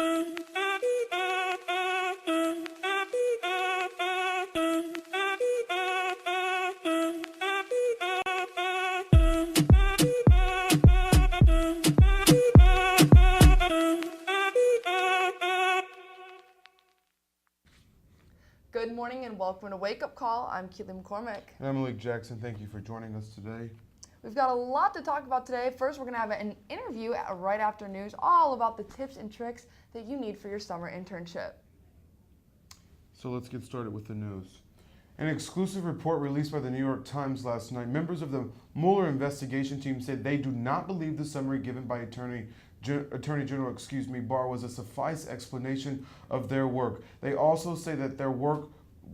Good morning and welcome to Wake Up Call. I'm Keely McCormick. And I'm Malik Jackson. Thank you for joining us today. We've got a lot to talk about today. First, we're going to have an interview right after news, all about the tips and tricks that you need for your summer internship. So let's get started with the news. An exclusive report released by the New York Times last night, members of the Mueller investigation team said they do not believe the summary given by Attorney General Barr was a suffice explanation of their work. They also say that their work,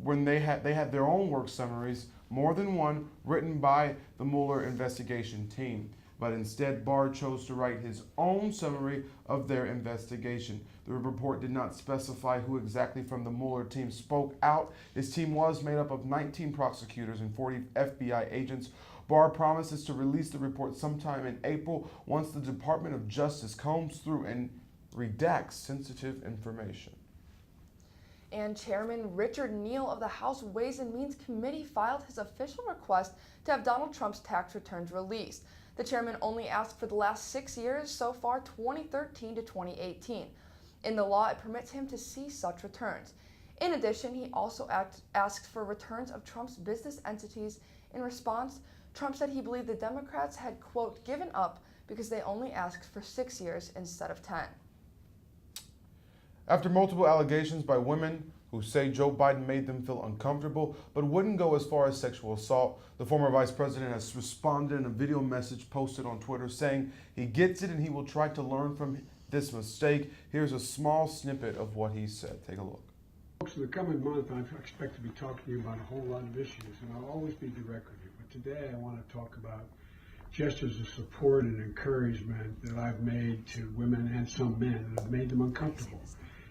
when they had their own work summaries, more than one, written by the Mueller investigation team. But instead, Barr chose to write his own summary of their investigation. The report did not specify who exactly from the Mueller team spoke out. His team was made up of 19 prosecutors and 40 FBI agents. Barr promises to release the report sometime in April once the Department of Justice combs through and redacts sensitive information. And Chairman Richard Neal of the House Ways and Means Committee filed his official request to have Donald Trump's tax returns released. The chairman only asked for the last 6 years, so far 2013 to 2018. In the law, it permits him to see such returns. In addition, he also asked for returns of Trump's business entities. In response, Trump said he believed the Democrats had, quote, given up because they only asked for 6 years instead of 10. After multiple allegations by women who say Joe Biden made them feel uncomfortable but wouldn't go as far as sexual assault, the former vice president has responded in a video message posted on Twitter saying he gets it and he will try to learn from this mistake. Here's a small snippet of what he said. Take a look. Folks, in the coming month, I expect to be talking to you about a whole lot of issues, and I'll always be direct with you. But today I want to talk about gestures of support and encouragement that I've made to women and some men that have made them uncomfortable.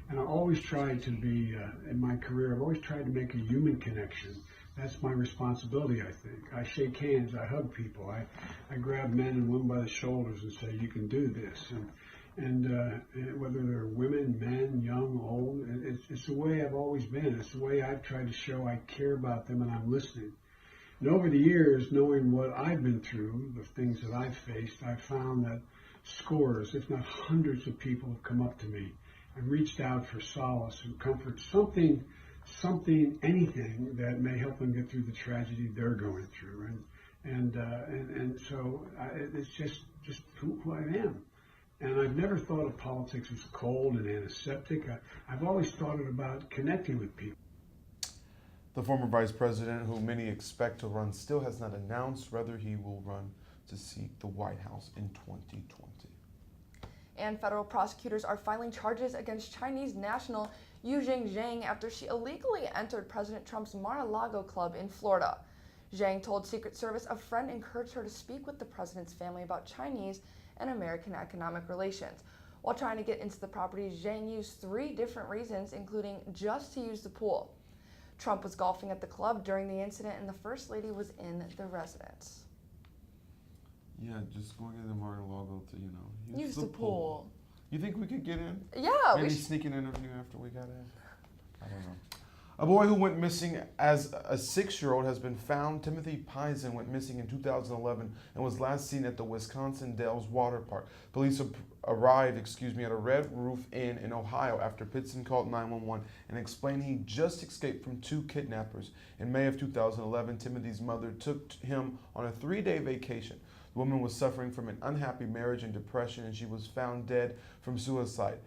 And I always try to be, in my career, I've always tried to make a human connection. That's my responsibility, I think. I shake hands, I hug people, I grab men and women by the shoulders and say, you can do this. And whether they're women, men, young, old, it's the way I've always been. It's the way I've tried to show I care about them and I'm listening. And over the years, knowing what I've been through, the things that I've faced, I've found that scores, if not hundreds of people have come up to me and reached out for solace and comfort, something, anything that may help them get through the tragedy they're going through. And so it's just who I am. And I've never thought of politics as cold and antiseptic. I've always thought it about connecting with people. The former vice president, who many expect to run, still has not announced whether he will run to seek the White House in 2020. And federal prosecutors are filing charges against Chinese national Yu Zheng after she illegally entered President Trump's Mar-a-Lago club in Florida. Zhang told Secret Service a friend encouraged her to speak with the president's family about Chinese and American economic relations. While trying to get into the property, Zhang used 3 different reasons, including just to use the pool. Trump was golfing at the club during the incident, and the First Lady was in the residence. Yeah, just going to the Mar-a-Lago to, use the pool. You think we could get in? Yeah. Maybe sneak an interview after we got in? I don't know. A boy who went missing as a 6-year-old has been found. Timothy Pison went missing in 2011 and was last seen at the Wisconsin Dells Water Park. Police arrived at a Red Roof Inn in Ohio after Pitson called 911 and explained he just escaped from 2 kidnappers. In May of 2011, Timothy's mother took him on a 3-day vacation. The woman was suffering from an unhappy marriage and depression, and she was found dead from suicide.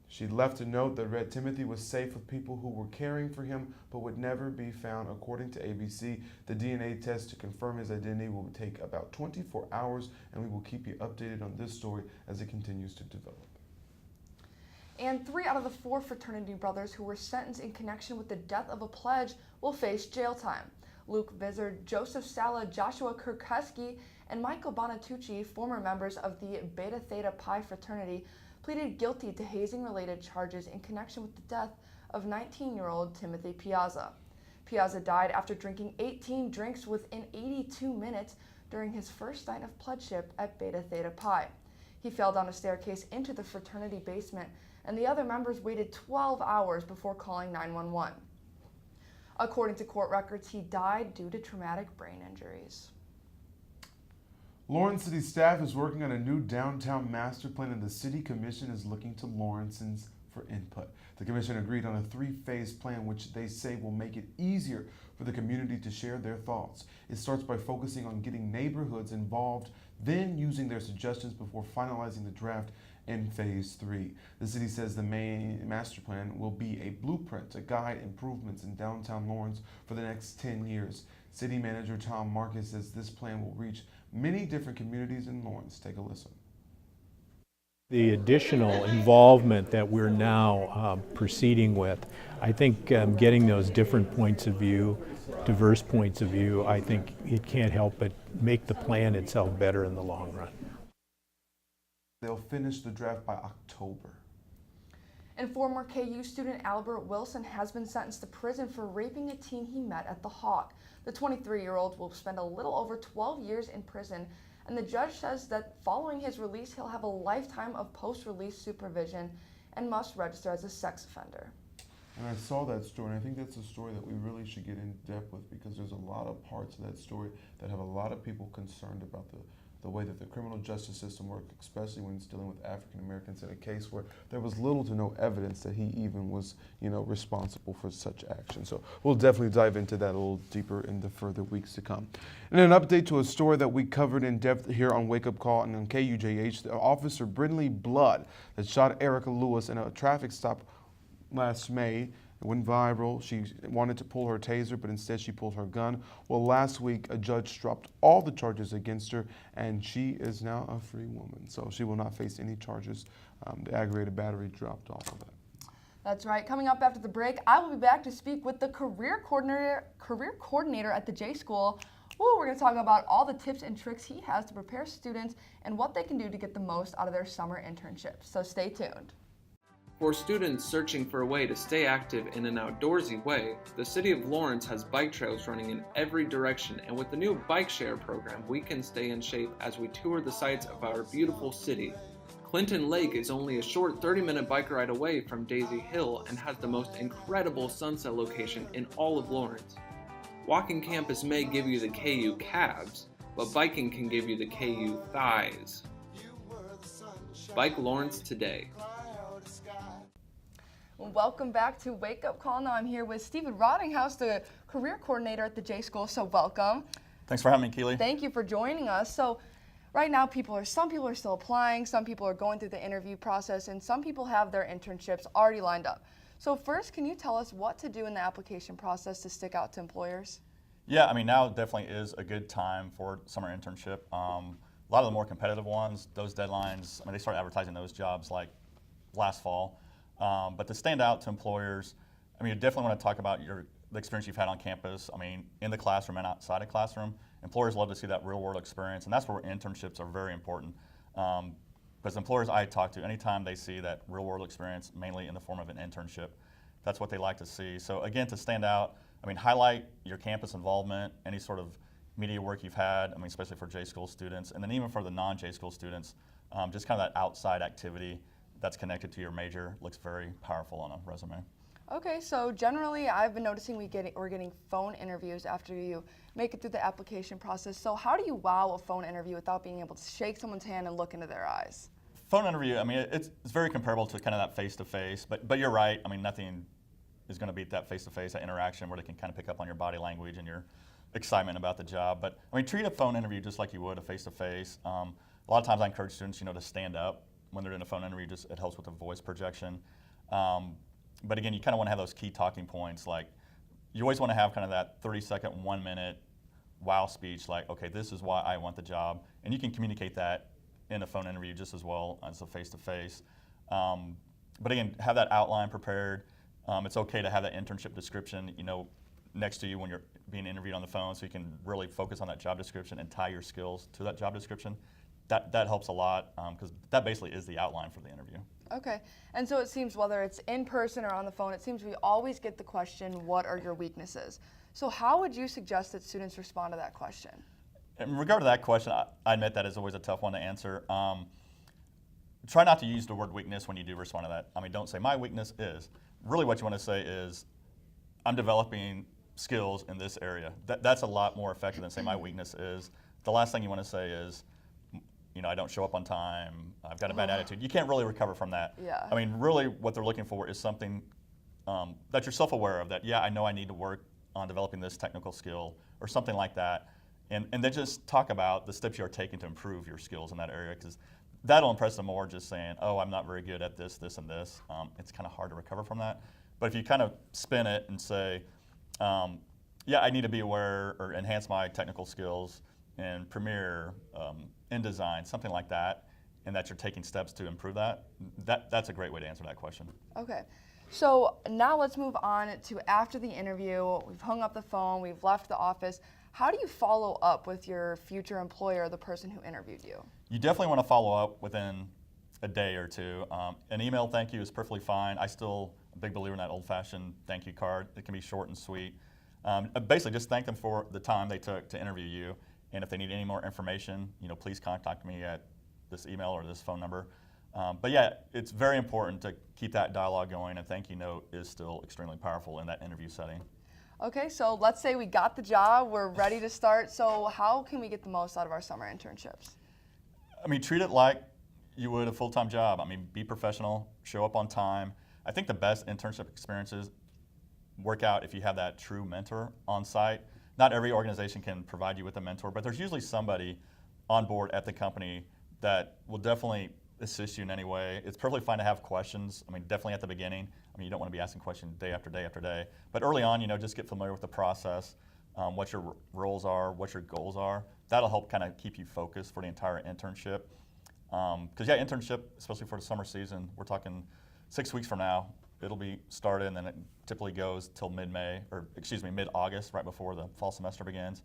She left a note that read Timothy was safe with people who were caring for him but would never be found. According to ABC, the DNA test to confirm his identity will take about 24 hours, and we will keep you updated on this story as it continues to develop. And 3 out of the 4 fraternity brothers who were sentenced in connection with the death of a pledge will face jail time. Luke Vizard, Joseph Sala, Joshua Kirkeski, and Michael Bonatucci, former members of the Beta Theta Pi fraternity, pleaded guilty to hazing-related charges in connection with the death of 19-year-old Timothy Piazza. Piazza died after drinking 18 drinks within 82 minutes during his first night of pledgeship at Beta Theta Pi. He fell down a staircase into the fraternity basement, and the other members waited 12 hours before calling 911. According to court records, he died due to traumatic brain injuries. Lawrence City staff is working on a new downtown master plan, and the City Commission is looking to Lawrenceans for input. The commission agreed on a 3-phase plan, which they say will make it easier for the community to share their thoughts. It starts by focusing on getting neighborhoods involved, then using their suggestions before finalizing the draft in phase 3. The city says the main master plan will be a blueprint to guide improvements in downtown Lawrence for the next 10 years. City manager Tom Marcus says this plan will reach many different communities in Lawrence. Take a listen. The additional involvement that we're now proceeding with, I think getting those different points of view, diverse points of view, I think it can't help but make the plan itself better in the long run. They'll finish the draft by October. And former KU student Albert Wilson has been sentenced to prison for raping a teen he met at the Hawk. The 23-year-old will spend a little over 12 years in prison, and the judge says that following his release, he'll have a lifetime of post-release supervision and must register as a sex offender. And I saw that story, and I think that's a story that we really should get in depth with, because there's a lot of parts of that story that have a lot of people concerned about the way that the criminal justice system works, especially when it's dealing with African Americans in a case where there was little to no evidence that he even was, responsible for such action. So we'll definitely dive into that a little deeper in the further weeks to come. And an update to a story that we covered in depth here on Wake Up Call and on KUJH, the officer Brindley Blood that shot Erica Lewis in a traffic stop last May. It went viral. She wanted to pull her taser, but instead she pulled her gun. Well, last week, a judge dropped all the charges against her, and she is now a free woman. So she will not face any charges. The aggravated battery dropped all of that. That's right. Coming up after the break, I will be back to speak with the career coordinator at the J School. We're going to talk about all the tips and tricks he has to prepare students and what they can do to get the most out of their summer internships. So stay tuned. For students searching for a way to stay active in an outdoorsy way, the City of Lawrence has bike trails running in every direction, and with the new bike share program, we can stay in shape as we tour the sights of our beautiful city. Clinton Lake is only a short 30-minute bike ride away from Daisy Hill and has the most incredible sunset location in all of Lawrence. Walking campus may give you the KU calves, but biking can give you the KU thighs. Bike Lawrence today. Welcome back to Wake Up Call. Now I'm here with Stephen Rottinghaus, the career coordinator at the J School. So welcome. Thanks for having me, Keely. Thank you for joining us. So right now some people are still applying, some people are going through the interview process, and some people have their internships already lined up. So first, can you tell us what to do in the application process to stick out to employers? Yeah, now definitely is a good time for summer internship. A lot of the more competitive ones, those deadlines, they started advertising those jobs like last fall. But to stand out to employers, you definitely want to talk about the experience you've had on campus. In the classroom and outside of classroom. Employers love to see that real world experience, and that's where internships are very important. Because employers I talk to, anytime they see that real world experience, mainly in the form of an internship, that's what they like to see. So again, to stand out, highlight your campus involvement, any sort of media work you've had, especially for J School students, and then even for the non-J School students, just kind of that outside activity that's connected to your major looks very powerful on a resume. Okay, so generally I've been noticing we're getting phone interviews after you make it through the application process. So how do you wow a phone interview without being able to shake someone's hand and look into their eyes? Phone interview, it's very comparable to kind of that face-to-face, but you're right. Nothing is going to beat that face-to-face, that interaction where they can kind of pick up on your body language and your excitement about the job. But treat a phone interview just like you would a face-to-face. A lot of times I encourage students, to stand up when they're in a phone interview. It helps with the voice projection. But again, you kind of want to have those key talking points. Like, you always want to have kind of that 30-second, 1-minute wow speech, like, okay, this is why I want the job. And you can communicate that in a phone interview just as well as a face-to-face. But again, have that outline prepared. It's okay to have that internship description, next to you when you're being interviewed on the phone, so you can really focus on that job description and tie your skills to that job description. That helps a lot, because that basically is the outline for the interview. Okay, and so it seems whether it's in person or on the phone, it seems we always get the question, what are your weaknesses? So how would you suggest that students respond to that question? In regard to that question, I admit that is always a tough one to answer. try not to use the word weakness when you do respond to that. I mean, don't say my weakness is. Really what you want to say is, I'm developing skills in this area. That's a lot more effective than say my weakness is. The last thing you want to say is, I don't show up on time, I've got a bad attitude. You can't really recover from that. Yeah. I mean, really what they're looking for is something that you're self-aware of, that, yeah, I know I need to work on developing this technical skill or something like that. And then just talk about the steps you're taking to improve your skills in that area, because that'll impress them more just saying, oh, I'm not very good at this, this, and this. It's kind of hard to recover from that. But if you kind of spin it and say, yeah, I need to be aware or enhance my technical skills in Premiere, InDesign, something like that, and that you're taking steps to improve that's a great way to answer that question. Okay. So now let's move on to after the interview. We've hung up the phone, we've left the office. How do you follow up with your future employer, the person who interviewed you? You definitely want to follow up within a day or two. An email thank you is perfectly fine. I still a big believer in that old-fashioned thank you card. It can be short and sweet. Basically, just thank them for the time they took to interview you. And if they need any more information, please contact me at this email or this phone number. But yeah, it's very important to keep that dialogue going. A thank you note is still extremely powerful in that interview setting. Okay, so let's say we got the job, we're ready to start. So how can we get the most out of our summer internships? I mean, treat it like you would a full-time job. I mean, be professional, show up on time. I think the best internship experiences work out if you have that true mentor on site. Not every organization can provide you with a mentor, but there's usually somebody on board at the company that will definitely assist you in any way. It's perfectly fine to have questions. I mean, definitely at the beginning. I mean, you don't want to be asking questions day after day after day. But early on, just get familiar with the process, what your roles are, what your goals are. That'll help kind of keep you focused for the entire internship. Because yeah, internship, especially for the summer season, we're talking 6 weeks from now. It'll be started, and then it typically goes till mid-August, right before the fall semester begins.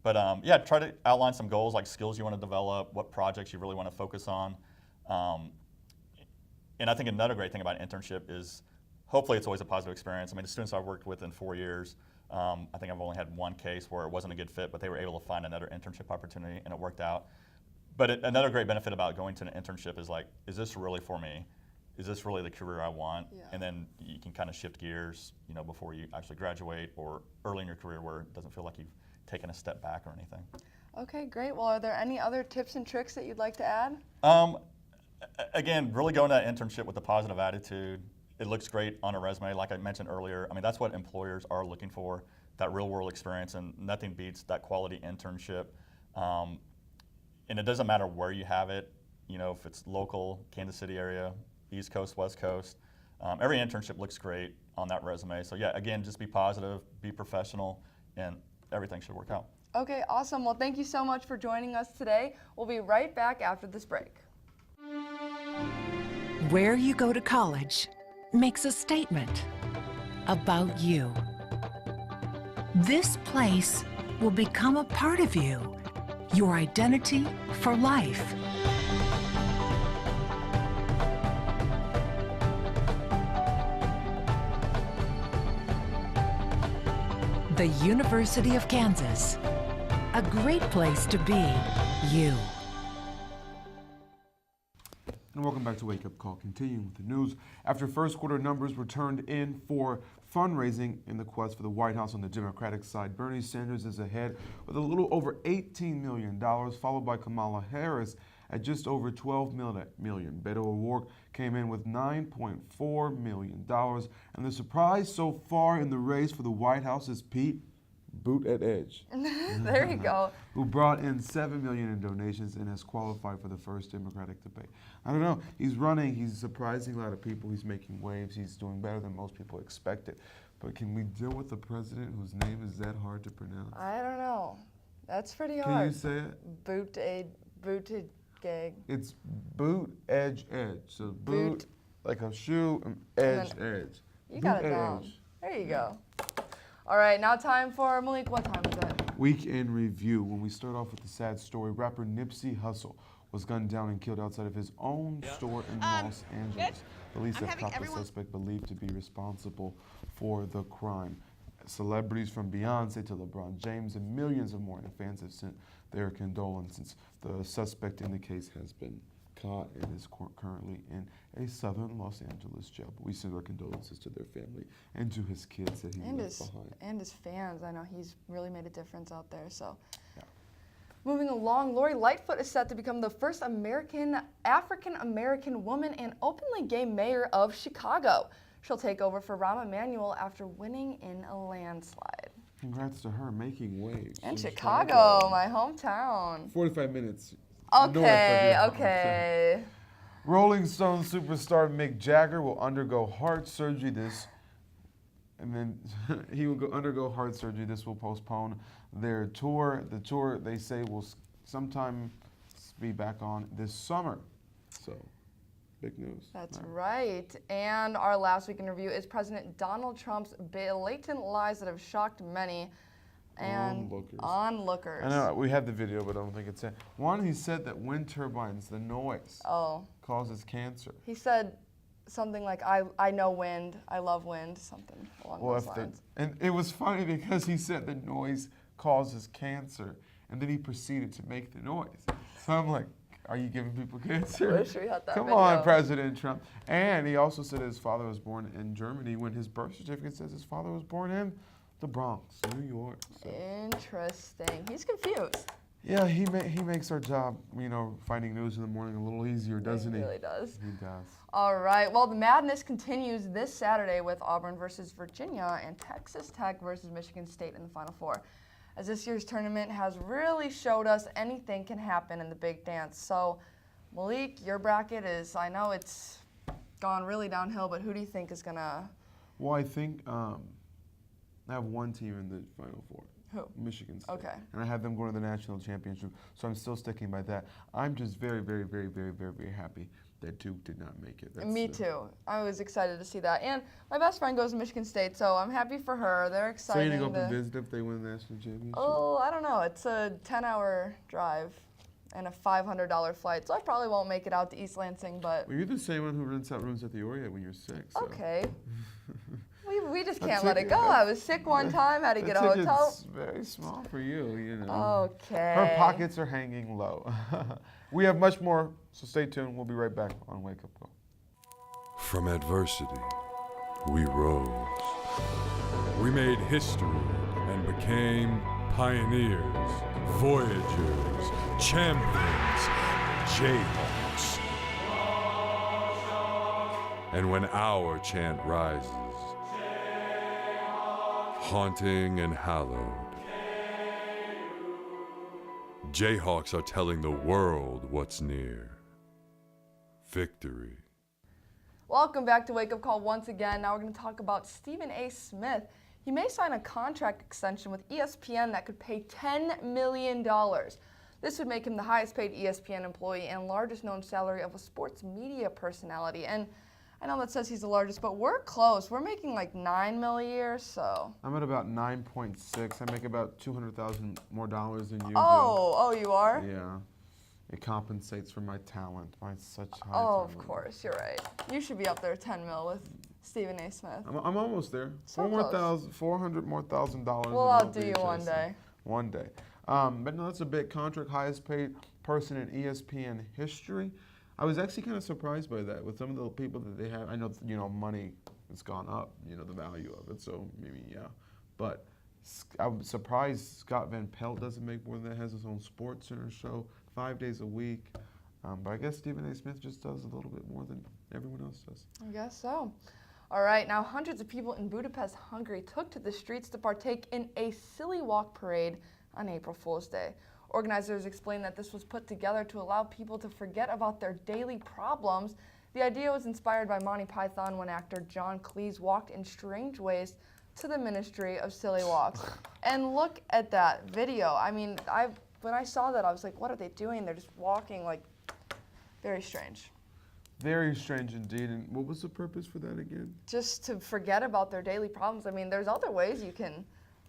But yeah, try to outline some goals, like skills you want to develop, what projects you really want to focus on. And I think another great thing about an internship is hopefully it's always a positive experience. I mean, the students I've worked with in 4 years, I think I've only had one case where it wasn't a good fit, but they were able to find another internship opportunity and it worked out. But another great benefit about going to an internship is like, is this really for me? Is this really the career I want? Yeah. And then you can kind of shift gears, before you actually graduate or early in your career where it doesn't feel like you've taken a step back or anything. Okay, great. Well, are there any other tips and tricks that you'd like to add? Again, really go into that internship with a positive attitude. It looks great on a resume, like I mentioned earlier. I mean, that's what employers are looking for, that real world experience, and nothing beats that quality internship. And it doesn't matter where you have it, if it's local, Kansas City area, East Coast, West Coast. Every internship looks great on that resume. So yeah, again, just be positive, be professional, and everything should work out. Okay, awesome. Well, thank you so much for joining us today. We'll be right back after this break. Where you go to college makes a statement about you. This place will become a part of you, your identity for life. The University of Kansas, a great place to be you. And welcome back to Wake Up Call. Continuing with the news. After first quarter numbers were turned in for fundraising in the quest for the White House on the Democratic side, Bernie Sanders is ahead with a little over $18 million, followed by Kamala Harris at just over $12 million. Beto O'Rourke came in with $9.4 million. And the surprise so far in the race for the White House is Pete Buttigieg. There you go. Who brought in $7 million in donations and has qualified for the first Democratic debate. I don't know. He's running. He's surprising a lot of people. He's making waves. He's doing better than most people expected. But can we deal with a president whose name is that hard to pronounce? I don't know. That's pretty Can hard. you say it? Buttigieg. It's boot, edge, edge. So boot, like a shoe, and edge, edge. You got Boot, it down. edge. There you go. All right, now time for Malik. What time is it? Week in review. When we start off with the sad story, rapper Nipsey Hussle was gunned down and killed outside of his own store in Los Angeles. Police have caught the suspect believed to be responsible for the crime. Celebrities from Beyonce to LeBron James and millions of more fans have sent their condolences. The suspect in the case has been caught and is currently in a southern Los Angeles jail. But we send our condolences to their family and to his kids that he left behind. And his fans. I know he's really made a difference out there. So, Yeah. Moving along, Lori Lightfoot is set to become the first African-American woman and openly gay mayor of Chicago. She'll take over for Rahm Emanuel after winning in a landslide. Congrats to her, making waves. In Chicago, my hometown. 45 minutes. Okay, north of your okay. Rolling Stone superstar Mick Jagger will undergo heart surgery he will undergo heart surgery. This will postpone their tour. The tour, they say, will sometime be back on this summer. So, big news. That's right. And our last week in review is President Donald Trump's blatant lies that have shocked many and onlookers. I know, we had the video, but I don't think it's it. One, he said that wind turbines, the noise, causes cancer. He said something like, I know wind, I love wind, something along those lines. And it was funny because he said the noise causes cancer, and then he proceeded to make the noise. So I'm like, are you giving people cancer? Wish we had that Come video. on, President Trump. And he also said his father was born in Germany when his birth certificate says his father was born in the Bronx, New York. So. Interesting. He's confused. Yeah, he makes our job, finding news in the morning a little easier, doesn't he? He really does. He does. All right. Well, the madness continues this Saturday with Auburn versus Virginia and Texas Tech versus Michigan State in the Final Four. As this year's tournament has really showed us anything can happen in the big dance. So, Malik, your bracket is, I know it's gone really downhill, but who do you think is going to? Well, I think I have one team in the Final Four. Who? Michigan State. Okay. And I have them going to the national championship, so I'm still sticking by that. I'm just very, very, very, very, very, very happy that Duke did not make it. Me too. I was excited to see that. And my best friend goes to Michigan State, so I'm happy for her. They're excited. So you're going to go up and visit if they win the national championship? Oh, I don't know. It's a 10-hour drive and a $500 flight, so I probably won't make it out to East Lansing, but... Well, you're the same one who rents out rooms at the Orient when you're sick, so. Okay. We just can't let it go. I was sick one time, had to get a hotel. It's very small for you, Okay. Her pockets are hanging low. We have much more, so stay tuned. We'll be right back on Wake Up Call. From adversity, we rose. We made history and became pioneers, voyagers, champions, Jayhawks. And when our chant rises, haunting and hallowed, Jayhawks are telling the world what's near. Victory. Welcome back to Wake Up Call once again. Now we're going to talk about Stephen A. Smith. He may sign a contract extension with ESPN that could pay $10 million. This would make him the highest paid ESPN employee and largest known salary of a sports media personality. And I know that says he's the largest, but we're close. We're making like $9 million a year, so. I'm at about 9.6. I make about $200,000 more dollars than you do. Oh, you are? Yeah. It compensates for my talent, my such high Oh, talent. of course, you're right. You should be up there 10 mil with Stephen A. Smith. I'm almost there. So $400 more thousand dollars. We'll outdo you one day. One day. But no, that's a big contract, highest paid person in ESPN history. I was actually kind of surprised by that with some of the people that they have. I know, money has gone up, the value of it, so maybe, yeah. But I'm surprised Scott Van Pelt doesn't make more than that, has his own Sports Center show 5 days a week. But I guess Stephen A. Smith just does a little bit more than everyone else does. I guess so. All right, now hundreds of people in Budapest, Hungary took to the streets to partake in a silly walk parade on April Fool's Day. Organizers explained that this was put together to allow people to forget about their daily problems. The idea was inspired by Monty Python when actor John Cleese walked in strange ways to the Ministry of Silly Walks. And look at that video. I mean, when I saw that, I was like, what are they doing? They're just walking, like, very strange. Very strange indeed. And what was the purpose for that again? Just to forget about their daily problems. I mean, there's other ways you can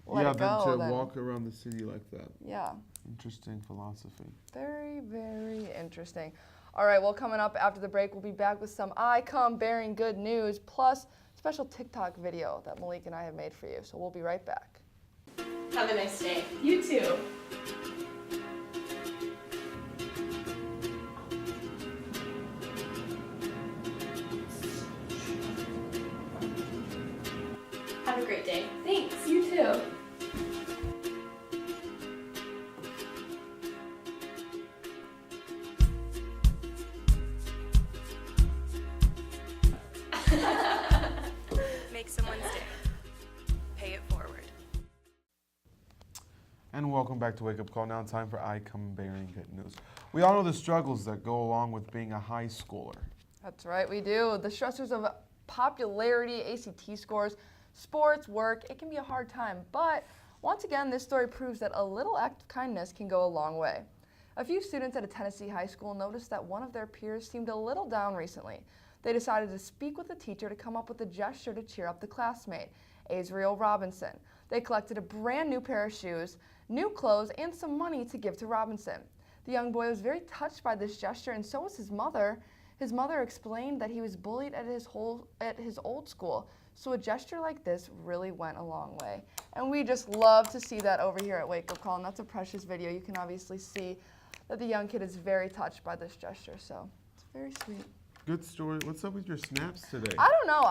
let it go. Yeah, to walk around the city like that. Yeah. Interesting philosophy. Very, very interesting. All right, well, coming up after the break, we'll be back with some I Come Bearing Good News, plus a special TikTok video that Malik and I have made for you. So we'll be right back. Have a nice day. You too. day. Thanks, you too. Make someone's day. Pay it forward. And welcome back to Wake Up Call. Now time for I Come Bearing Good News. We all know the struggles that go along with being a high schooler. That's right, we do. The stressors of popularity, ACT scores, sports, work, it can be a hard time. But once again, this story proves that a little act of kindness can go a long way. A few students at a Tennessee high school noticed that one of their peers seemed a little down recently. They decided to speak with the teacher to come up with a gesture to cheer up the classmate, Azriel Robinson. They collected a brand new pair of shoes, new clothes, and some money to give to Robinson. The young boy was very touched by this gesture, and so was his mother. His mother explained that he was bullied at his old school, so a gesture like this really went a long way. And we just love to see that over here at Wake Up Call, and that's a precious video. You can obviously see that the young kid is very touched by this gesture, so it's very sweet. Good story. What's up with your snaps today? I don't know.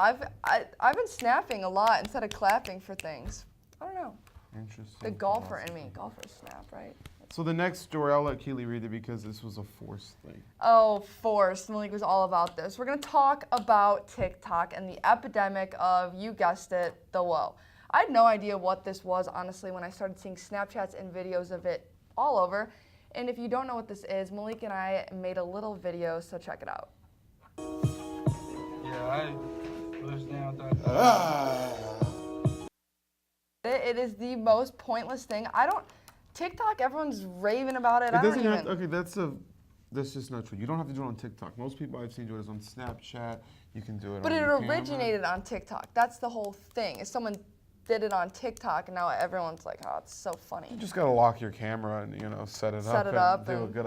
I've been snapping a lot instead of clapping for things. I don't know. Interesting. The golfer in me. Golfers snap, right? So the next story, I'll let Keely read it because this was a forced thing. Oh, force. Malik was all about this. We're going to talk about TikTok and the epidemic of, you guessed it, the woe. I had no idea what this was, honestly, when I started seeing Snapchats and videos of it all over. And if you don't know what this is, Malik and I made a little video, so check it out. Yeah, I was down that. It is the most pointless thing. TikTok, everyone's raving about it. It doesn't have to, okay, that's just not true. You don't have to do it on TikTok. Most people I've seen do it on Snapchat. You can do it But on it your camera. originated on TikTok. That's the whole thing. If someone did it on TikTok, and now everyone's like, oh, it's so funny. You just gotta lock your camera and set it up. And do a good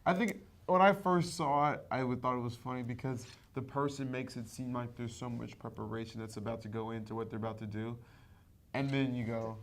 I think when I first saw it, I thought it was funny because the person makes it seem like there's so much preparation that's about to go into what they're about to do, and then you go,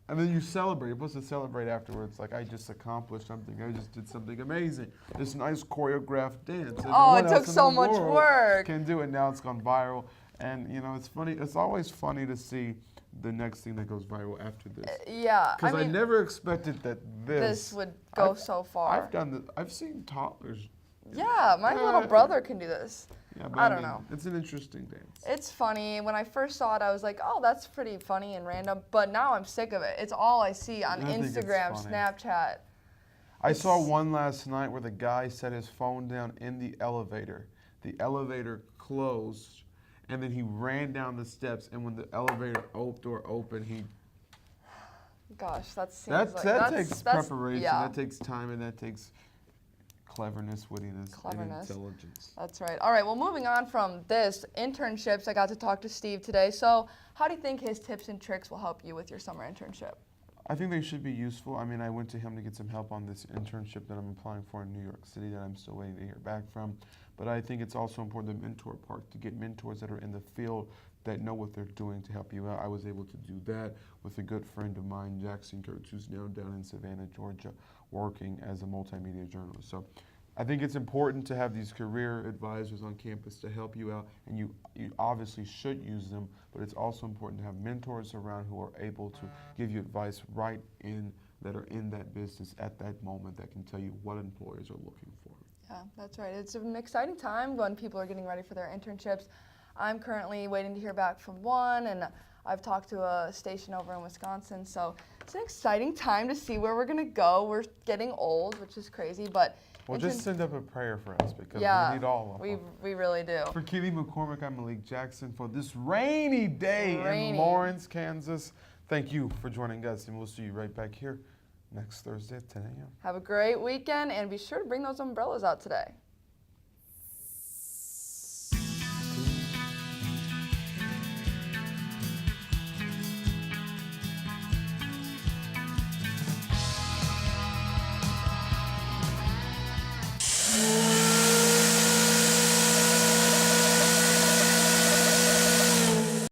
and then you celebrate. You're supposed to celebrate afterwards, like I just accomplished something. I just did something amazing. This nice choreographed dance. Oh, it took so much work. Can do it now. It's gone viral, and it's funny. It's always funny to see the next thing that goes viral after this. Yeah, Because I never expected that this would go so far. I've done this. I've seen toddlers. Yeah, my little brother can do this. Yeah, but I don't know. It's an interesting dance. It's funny. When I first saw it, I was like, oh, that's pretty funny and random. But now I'm sick of it. It's all I see on Instagram, Snapchat. I saw one last night where the guy set his phone down in the elevator. The elevator closed, and then he ran down the steps, and when the elevator door opened, he... Gosh, that takes preparation. Yeah. That takes time, and that takes cleverness, wittiness, and intelligence. That's right. All right, well, moving on from this, internships, I got to talk to Steve today. So how do you think his tips and tricks will help you with your summer internship? I think they should be useful. I mean, I went to him to get some help on this internship that I'm applying for in New York City that I'm still waiting to hear back from. But I think it's also important, the mentor part, to get mentors that are in the field that know what they're doing to help you out. I was able to do that with a good friend of mine, Jackson Kurtz, who's now down in Savannah, Georgia, working as a multimedia journalist. So I think it's important to have these career advisors on campus to help you out, and you obviously should use them, but it's also important to have mentors around who are able to give you advice that are in that business at that moment that can tell you what employers are looking for. Yeah, that's right. It's an exciting time when people are getting ready for their internships. I'm currently waiting to hear back from one, and I've talked to a station over in Wisconsin, so it's an exciting time to see where we're going to go. We're getting old, which is crazy, but... Well, just send up a prayer for us because we need all of them. We really do. For Keely McCormick, I'm Malik Jackson. For this rainy day in Lawrence, Kansas, thank you for joining us, and we'll see you right back here next Thursday at 10 a.m. Have a great weekend, and be sure to bring those umbrellas out today.